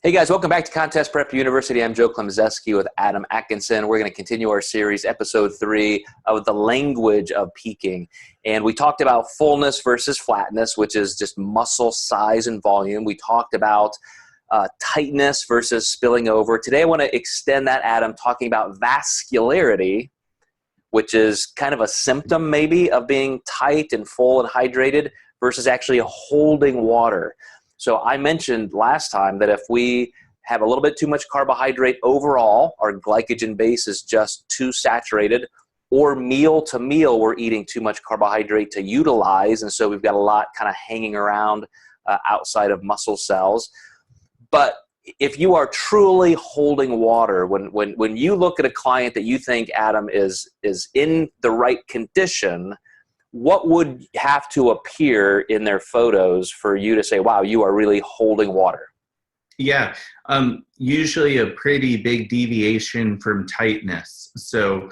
Hey guys, welcome back to Contest Prep University. I'm Joe Klemczewski with Adam Atkinson. We're going to continue our series, episode 3 of the language of peaking. And we talked about fullness versus flatness, which is just muscle size and volume. We talked about tightness versus spilling over. Today I want to extend that, Adam, talking about vascularity, which is kind of a symptom maybe of being tight and full and hydrated versus actually holding water. So I mentioned last time that if we have a little bit too much carbohydrate overall, our glycogen base is just too saturated, or meal to meal we're eating too much carbohydrate to utilize, and so we've got a lot kind of hanging around outside of muscle cells. But if you are truly holding water, when you look at a client that you think, Adam, is in the right condition, what would have to appear in their photos for you to say, wow, you are really holding water? Yeah, usually a pretty big deviation from tightness. So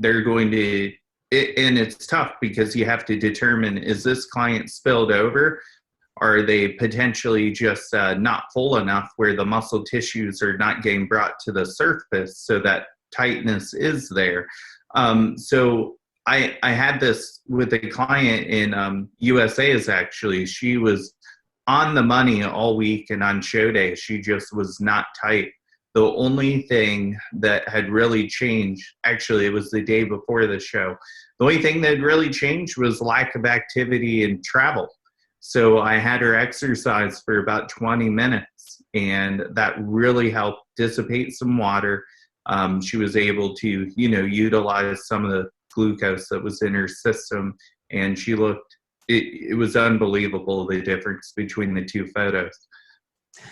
they're going to, and it's tough because you have to determine, is this client spilled over? Are they potentially just not full enough where the muscle tissues are not getting brought to the surface so that tightness is there? So I had this with a client in USA's actually. She was on the money all week, and on show day, she just was not tight. The only thing that had really changed, actually, it was the day before the show. The only thing that had really changed was lack of activity and travel. So I had her exercise for about 20 minutes, and that really helped dissipate some water. She was able to, utilize some of the glucose that was in her system, and she looked, it was unbelievable, the difference between the two photos.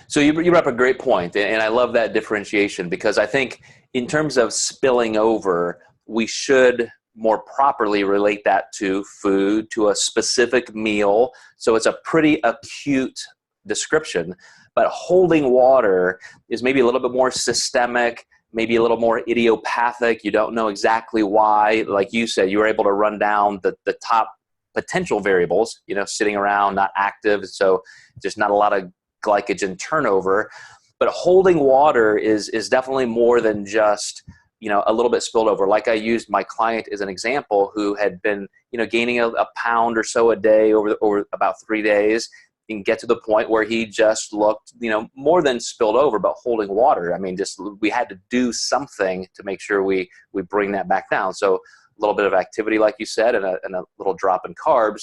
So you bring up a great point, and I love that differentiation, because I think in terms of spilling over, we should more properly relate that to food, to a specific meal. So it's a pretty acute description, but holding water is maybe a little bit more systemic, maybe a little more idiopathic. You don't know exactly why. Like you said, you were able to run down the top potential variables, sitting around, not active, so just not a lot of glycogen turnover. But holding water is definitely more than just, a little bit spilled over. Like I used my client as an example who had been, gaining a pound or so a day over about 3 days, and get to the point where he just looked, more than spilled over, but holding water. I mean, just we had to do something to make sure we bring that back down. So a little bit of activity, like you said, and a little drop in carbs.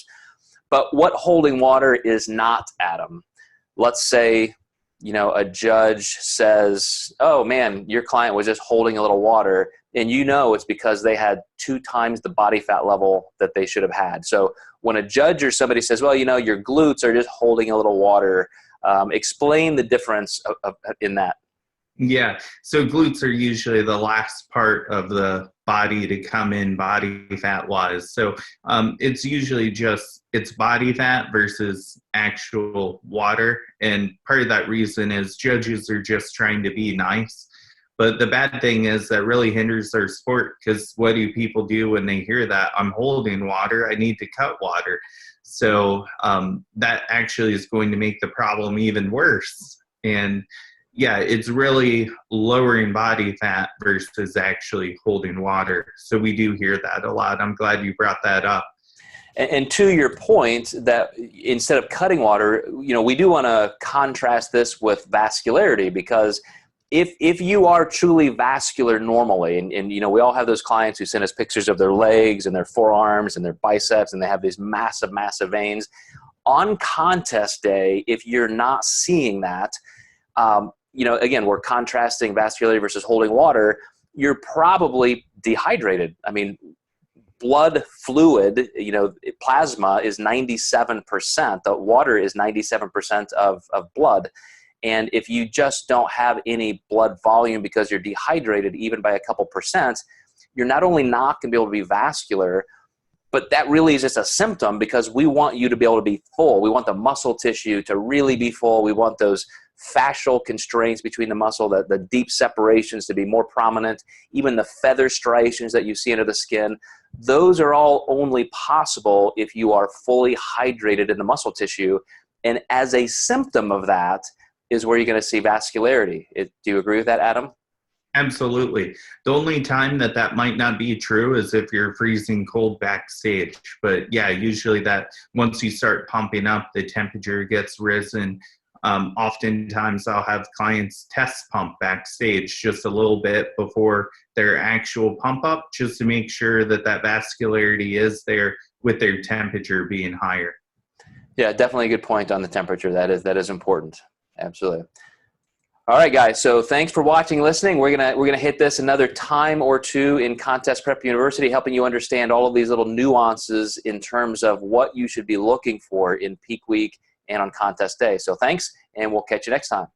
But what holding water is not, Adam? Let's say, a judge says, oh man, your client was just holding a little water, and it's because they had 2 times the body fat level that they should have had. So when a judge or somebody says, well, your glutes are just holding a little water, explain the difference in that. Yeah, so glutes are usually the last part of the body to come in body fat wise. So it's usually it's body fat versus actual water. And part of that reason is judges are just trying to be nice. But the bad thing is that really hinders their sport, because what do people do when they hear that? I'm holding water, I need to cut water. So that actually is going to make the problem even worse. And yeah, it's really lowering body fat versus actually holding water. So we do hear that a lot. I'm glad you brought that up. And to your point that instead of cutting water, we do want to contrast this with vascularity, because if you are truly vascular normally, and we all have those clients who send us pictures of their legs and their forearms and their biceps, and they have these massive, massive veins. On contest day, if you're not seeing that, again, we're contrasting vascularity versus holding water, you're probably dehydrated. I mean, blood fluid, plasma is 97%. The water is 97% of blood. And if you just don't have any blood volume because you're dehydrated, even by a couple percent, you're not only not going to be able to be vascular, but that really is just a symptom, because we want you to be able to be full. We want the muscle tissue to really be full. We want those fascial constraints between the muscle, the deep separations to be more prominent, even the feather striations that you see under the skin. Those are all only possible if you are fully hydrated in the muscle tissue. And as a symptom of that, is where you're going to see vascularity. Do you agree with that, Adam? Absolutely. The only time that that might not be true is if you're freezing cold backstage. But yeah, usually that once you start pumping up, the temperature gets risen. Oftentimes I'll have clients test pump backstage just a little bit before their actual pump up, just to make sure that that vascularity is there with their temperature being higher. Yeah, definitely a good point on the temperature. That is important. Absolutely. All right, guys. So thanks for watching, listening. We're gonna hit this another time or two in Contest Prep University, helping you understand all of these little nuances in terms of what you should be looking for in peak week and on contest day. So thanks, and we'll catch you next time.